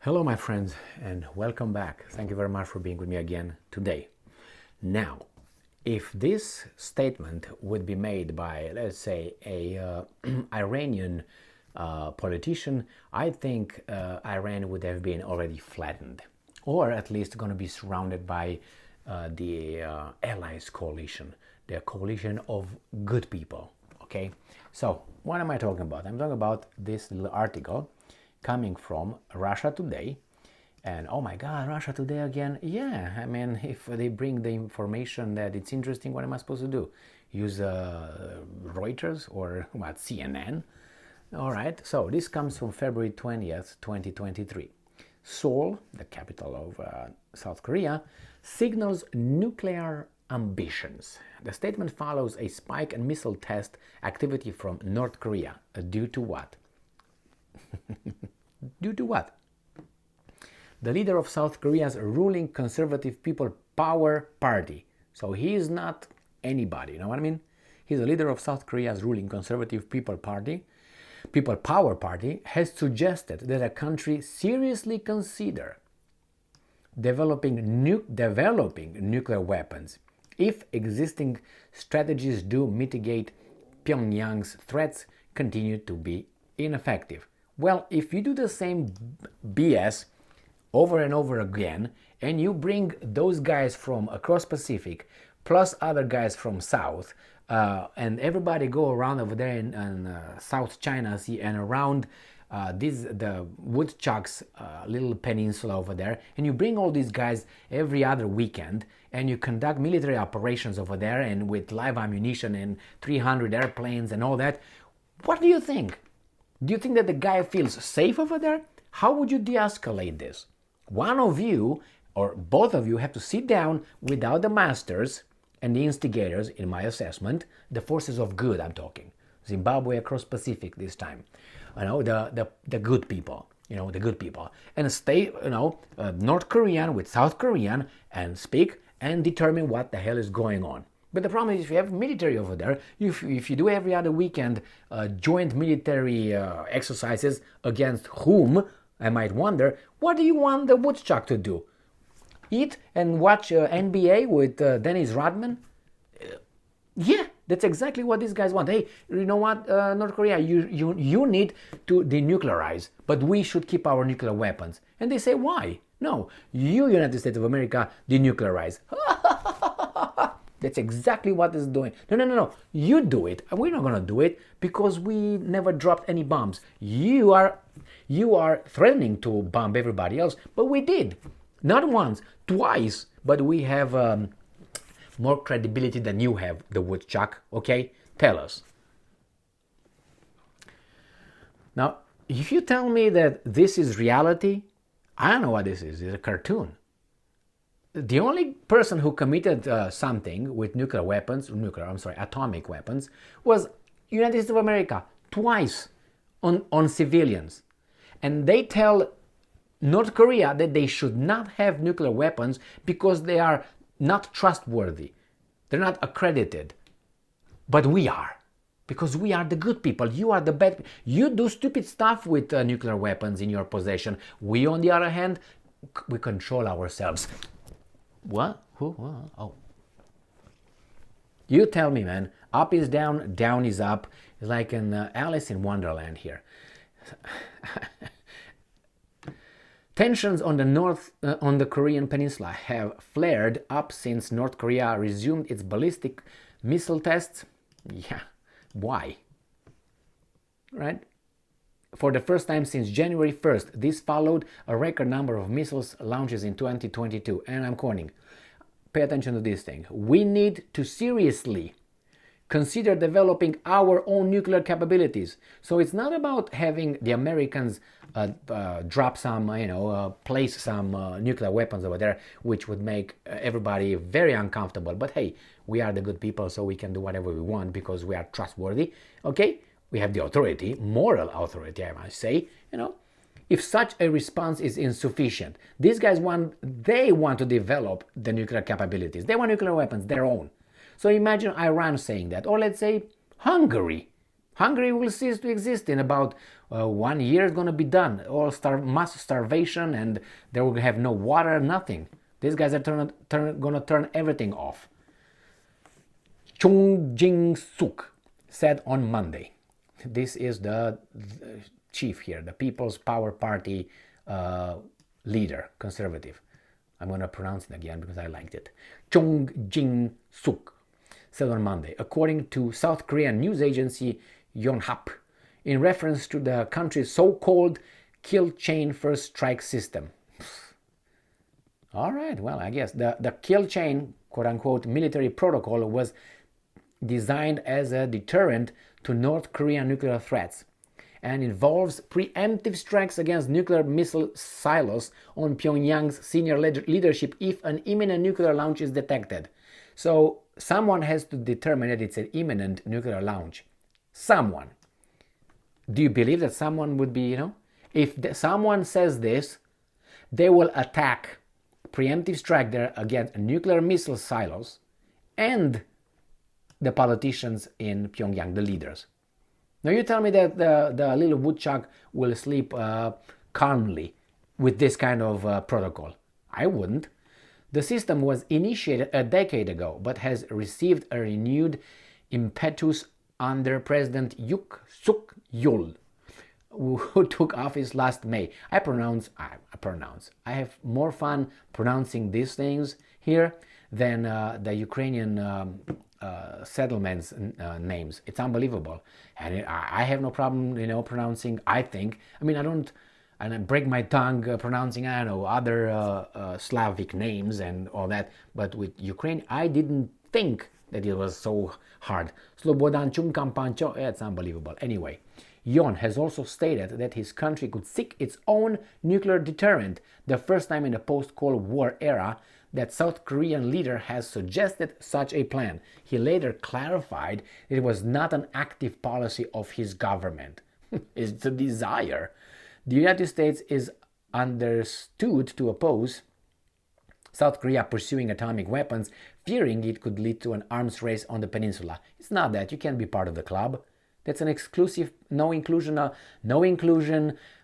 Hello, my friends, and welcome back. Thank you very much for being with me again today. Now, if this statement would be made by, let's say, a Iranian politician, I think Iran would have been already flattened, or at least going to be surrounded by the Allies coalition, the coalition of good people. Okay, so what am I talking about? I'm talking about this little article coming from Russia Today. And oh my God, Russia Today again? Yeah, I mean, if they bring the information that it's interesting, what am I supposed to do? Use Reuters or what, CNN? All right, so this comes from February 20th, 2023. Seoul, the capital of South Korea, signals nuclear ambitions. The statement follows a spike in missile test activity from North Korea. Due to what? Due to what? The leader of South Korea's ruling Conservative People Power Party. So he is not anybody, you know what I mean? He's the leader of South Korea's ruling Conservative People Power Party, has suggested that a country seriously consider developing nuclear weapons if existing strategies to mitigate Pyongyang's threats continue to be ineffective. Well, if you do the same BS over and over again, and you bring those guys from across Pacific, plus other guys from South, and everybody go around over there in South China Sea and around the Woodchucks little peninsula over there, and you bring all these guys every other weekend, and you conduct military operations over there, and with live ammunition and 300 airplanes and all that, what do you think? Do you think that the guy feels safe over there? How would you de-escalate this? One of you or both of you have to sit down without the masters and the instigators, in my assessment, the forces of good I'm talking. Zimbabwe across Pacific this time. You know, the good people, the good people. And stay, North Korean with South Korean and speak and determine what the hell is going on. But the problem is, if you have military over there, if you do every other weekend joint military exercises against whom, I might wonder, what do you want the Woodchuck to do? Eat and watch NBA with Dennis Rodman? Yeah, that's exactly what these guys want. Hey, you know what, North Korea, you need to denuclearize, but we should keep our nuclear weapons. And they say, why? No, you, United States of America, denuclearize. That's exactly what it's doing. No. You do it. We're not going to do it because we never dropped any bombs. You are threatening to bomb everybody else, but we did. Not once, twice. But we have more credibility than you have, the Woodchuck. Okay? Tell us. Now, if you tell me that this is reality, I don't know what this is. It's a cartoon. The only person who committed something with atomic weapons, was United States of America, twice on civilians. And they tell North Korea that they should not have nuclear weapons because they are not trustworthy. They're not accredited. But we are. Because we are the good people. You are the bad. You do stupid stuff with nuclear weapons in your possession. We, on the other hand, we control ourselves. What? Who? What? Oh. You tell me, man. Up is down, down is up. It's like an Alice in Wonderland here. Tensions on the Korean peninsula have flared up since North Korea resumed its ballistic missile tests. Yeah, why? Right? For the first time since January 1st, this followed a record number of missiles launches in 2022. And I'm quoting, pay attention to this thing. We need to seriously consider developing our own nuclear capabilities. So it's not about having the Americans drop some, place some nuclear weapons over there, which would make everybody very uncomfortable. But hey, we are the good people, so we can do whatever we want because we are trustworthy. Okay? We have the authority, moral authority, I must say, If such a response is insufficient, these guys want to develop the nuclear capabilities. They want nuclear weapons, their own. So imagine Iran saying that, or let's say Hungary. Hungary will cease to exist in about 1 year. It's going to be done. All mass starvation, and they will have no water, nothing. These guys are going to turn everything off. Chung Jing-suk said on Monday. This is the chief here, the People's Power Party leader, conservative. I'm going to pronounce it again because I liked it. Chung Jing-suk said on Monday, according to South Korean news agency Yonhap, in reference to the country's so-called kill chain first strike system. All right, well, I guess the kill chain, quote-unquote, military protocol was designed as a deterrent to North Korean nuclear threats and involves preemptive strikes against nuclear missile silos on Pyongyang's senior leadership if an imminent nuclear launch is detected. So someone has to determine that it's an imminent nuclear launch. Someone. Do you believe that someone would be, if someone says this, they will attack, preemptive strike there against nuclear missile silos and the politicians in Pyongyang, the leaders. Now you tell me that the little woodchuck will sleep calmly with this kind of protocol. I wouldn't. The system was initiated a decade ago, but has received a renewed impetus under President Yoon Suk Yeol, who took office last May. I have more fun pronouncing these things here than the Ukrainian settlements names. It's unbelievable, and I have no problem, pronouncing. I don't, and I break my tongue pronouncing, other Slavic names and all that. But with Ukraine, I didn't think that it was so hard. Slobodan Chunkampancho, it's unbelievable. Anyway, Yon has also stated that his country could seek its own nuclear deterrent, the first time in the post-Cold War era that South Korean leader has suggested such a plan. He later clarified that it was not an active policy of his government. It's a desire. The United States is understood to oppose South Korea pursuing atomic weapons, fearing it could lead to an arms race on the peninsula. It's not that. You can't be part of the club. That's an exclusive, no inclusion,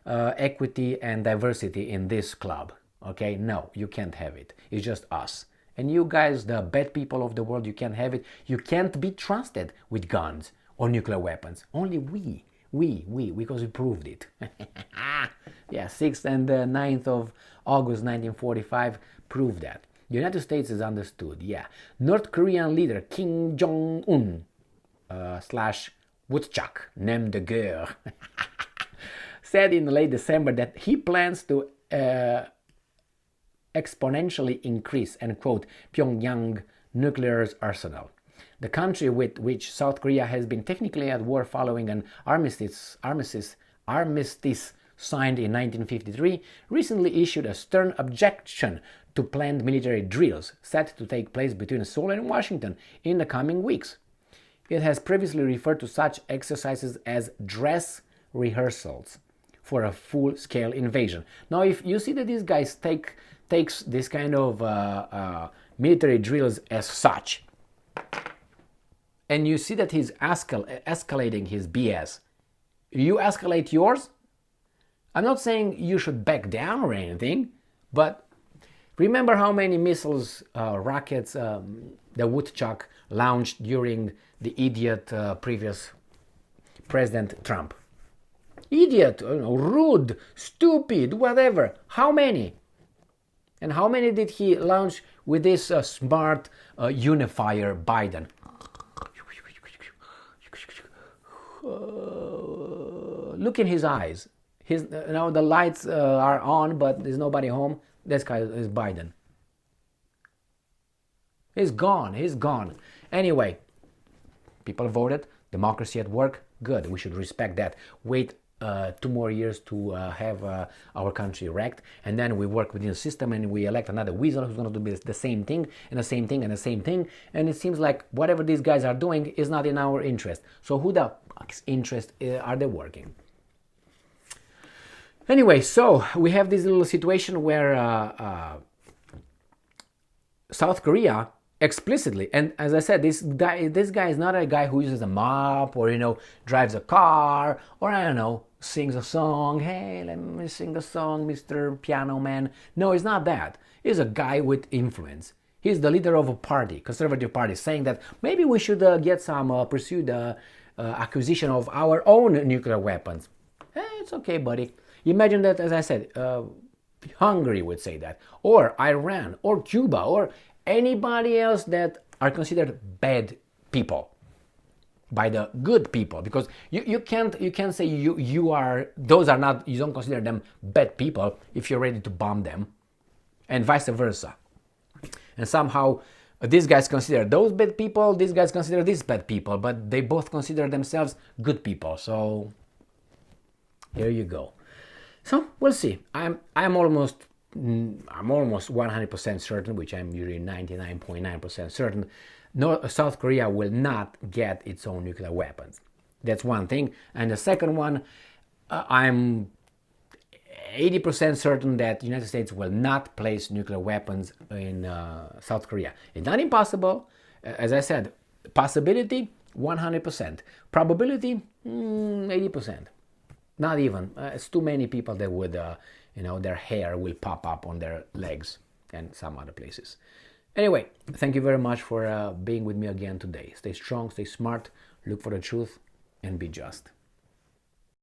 equity and diversity in this club. Okay, no, you can't have it. It's just us. And you guys, the bad people of the world, you can't have it. You can't be trusted with guns or nuclear weapons. Only we, because we proved it. Yeah, 6th and 9th of August 1945 proved that. The United States is understood, yeah. North Korean leader Kim Jong-un / Woodchuck, named the girl, said in late December that he plans to exponentially increase, end quote, Pyongyang nuclear arsenal. The country with which South Korea has been technically at war following an armistice signed in 1953, recently issued a stern objection to planned military drills set to take place between Seoul and Washington in the coming weeks. It has previously referred to such exercises as dress rehearsals for a full-scale invasion. Now, if you see that these guys takes this kind of military drills as such, and you see that he's escalating his BS, you escalate yours. I'm not saying you should back down or anything, but remember how many missiles, rockets, the Woodchuck launched during the idiot previous President Trump. Idiot, rude, stupid, whatever. How many? And how many did he launch with this smart unifier Biden? Look in his eyes. Now the lights are on, but there's nobody home. This guy is Biden. He's gone. Anyway, people voted. Democracy at work. Good. We should respect that. Wait 2 more years to have our country wrecked, and then we work within the system and we elect another weasel who's going to do the same thing and the same thing and the same thing, and it seems like whatever these guys are doing is not in our interest. So who the fuck's interest are they working? Anyway, so we have this little situation where South Korea explicitly. And as I said, this guy is not a guy who uses a mop or drives a car or I don't know, sings a song. Hey, let me sing a song, Mr. Piano Man. No, he's not that. He's a guy with influence. He's the leader of a party, conservative party, saying that maybe we should pursue the acquisition of our own nuclear weapons. It's okay, buddy. Imagine that, as I said, Hungary would say that, or Iran, or Cuba, or anybody else that are considered bad people by the good people, because you can't say you are those are not, you don't consider them bad people if you're ready to bomb them, and vice versa. And somehow these guys consider those bad people, these guys consider these bad people, but they both consider themselves good people. So here you go. So we'll see. I'm almost 100% certain, which I'm usually 99.9% certain. South Korea will not get its own nuclear weapons. That's one thing. And the second one, I'm 80% certain that the United States will not place nuclear weapons in South Korea. It's not impossible. As I said, possibility 100%. Probability 80%. Not even. It's too many people that would, their hair will pop up on their legs and some other places. Anyway, thank you very much for being with me again today. Stay strong, stay smart, look for the truth, and be just.